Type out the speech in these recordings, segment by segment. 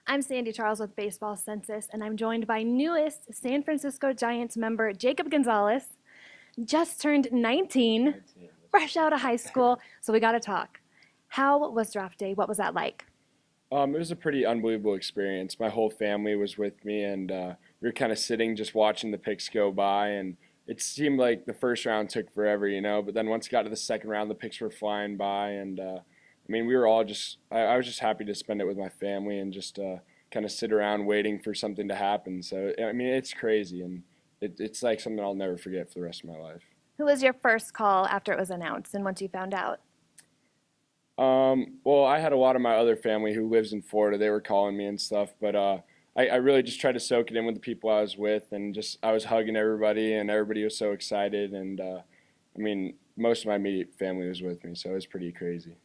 I'm Sande Charles with Baseball Census, and I'm joined by newest San Francisco Giants member Jacob Gonzalez. Just turned 19, fresh out of high school, so we got to talk. How was draft day? What was that like? It was a pretty unbelievable experience. My whole family was with me, and we were kind of sitting just watching the picks go by. And it seemed like the first round took forever, But then once it got to the second round, the picks were flying by, and we were all just. I was just happy to spend it with my family and just kind of sit around waiting for something to happen. So it's crazy, and it's like something I'll never forget for the rest of my life. Who was your first call after it was announced and once you found out? Well, I had a lot of my other family who lives in Florida. They were calling me and stuff, but I really just tried to soak it in with the people I was with, and just I was hugging everybody, and everybody was so excited. And most of my immediate family was with me, so it was pretty crazy.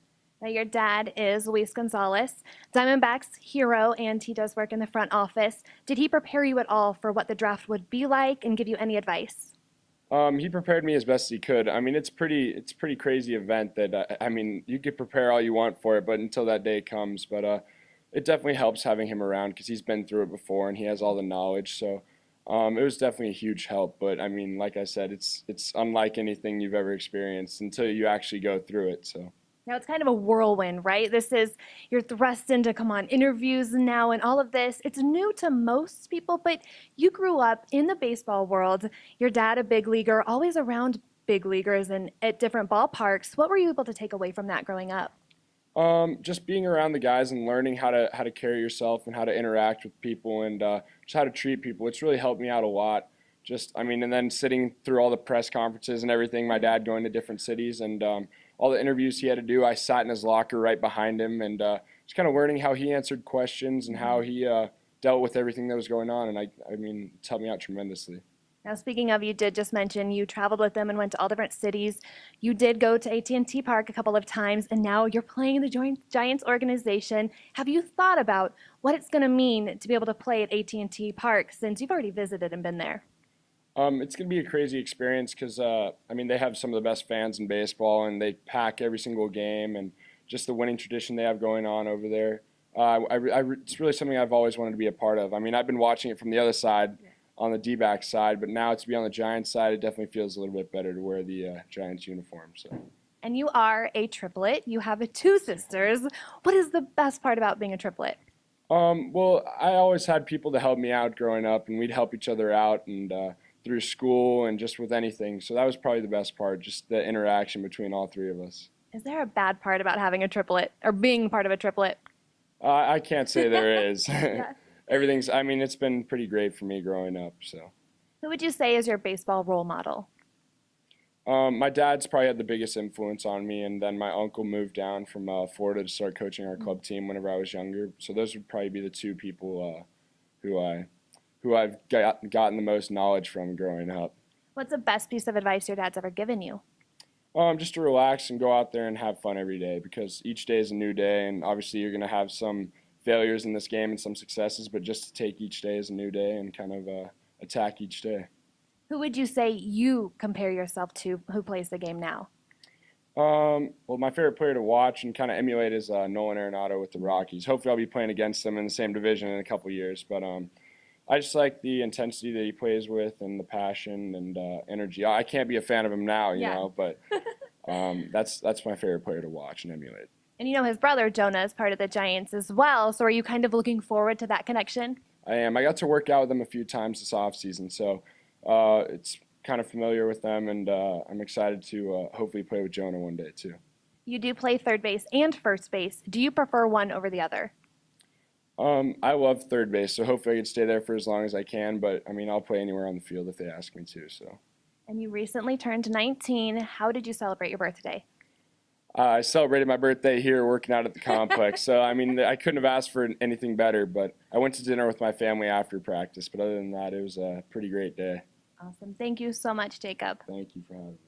Now, your dad is Luis Gonzalez, Diamondbacks hero, and he does work in the front office. Did he prepare you at all for what the draft would be like and give you any advice? He prepared me as best he could. It's a pretty crazy event that you could prepare all you want for it, but until that day comes. But it definitely helps having him around because he's been through it before and he has all the knowledge. So it was definitely a huge help. But like I said, it's unlike anything you've ever experienced until you actually go through it. So. Now, it's kind of a whirlwind, right? You're thrust into, come on, interviews now and all of this. It's new to most people, but you grew up in the baseball world. Your dad, a big leaguer, always around big leaguers and at different ballparks. What were you able to take away from that growing up? Just being around the guys and learning how to carry yourself and how to interact with people and just how to treat people. It's really helped me out a lot. And then sitting through all the press conferences and everything, my dad going to different cities and all the interviews he had to do, I sat in his locker right behind him and just kind of learning how he answered questions and how he dealt with everything that was going on. And it's helped me out tremendously. Now, speaking of, you did just mention you traveled with them and went to all different cities. You did go to AT&T Park a couple of times, and now you're playing in the Giants organization. Have you thought about what it's going to mean to be able to play at AT&T Park since you've already visited and been there? It's going to be a crazy experience because, they have some of the best fans in baseball, and they pack every single game, and just the winning tradition they have going on over there. It's really something I've always wanted to be a part of. I've been watching it from the other side, on the D-back side, but now to be on the Giants side, it definitely feels a little bit better to wear the Giants uniform. So. And you are a triplet. You have two sisters. What is the best part about being a triplet? Well, I always had people to help me out growing up, and we'd help each other out and through school and just with anything. So that was probably the best part, just the interaction between all three of us. Is there a bad part about having a triplet or being part of a triplet? I can't say there is. Yeah. It's been pretty great for me growing up. So. Who would you say is your baseball role model? My dad's probably had the biggest influence on me, and then my uncle moved down from Florida to start coaching our club team whenever I was younger. So those would probably be the two people who I've gotten the most knowledge from growing up. What's the best piece of advice your dad's ever given you? Just to relax and go out there and have fun every day because each day is a new day, and obviously you're going to have some failures in this game and some successes, but just to take each day as a new day and kind of attack each day. Who would you say you compare yourself to who plays the game now? Well, my favorite player to watch and kind of emulate is Nolan Arenado with the Rockies. Hopefully I'll be playing against him in the same division in a couple of years, but I just like the intensity that he plays with and the passion and energy. I can't be a fan of him now, you know, but that's my favorite player to watch and emulate. And his brother Jonah is part of the Giants as well, so are you kind of looking forward to that connection? I am. I got to work out with them a few times this offseason, so it's kind of familiar with them, and I'm excited to hopefully play with Jonah one day too. You do play third base and first base. Do you prefer one over the other? I love third base, so hopefully I can stay there for as long as I can, but I'll play anywhere on the field if they ask me to. So. And you recently turned 19. How did you celebrate your birthday? I celebrated my birthday here working out at the complex, so I couldn't have asked for anything better, but I went to dinner with my family after practice, but other than that, it was a pretty great day. Awesome. Thank you so much, Jacob. Thank you for having me.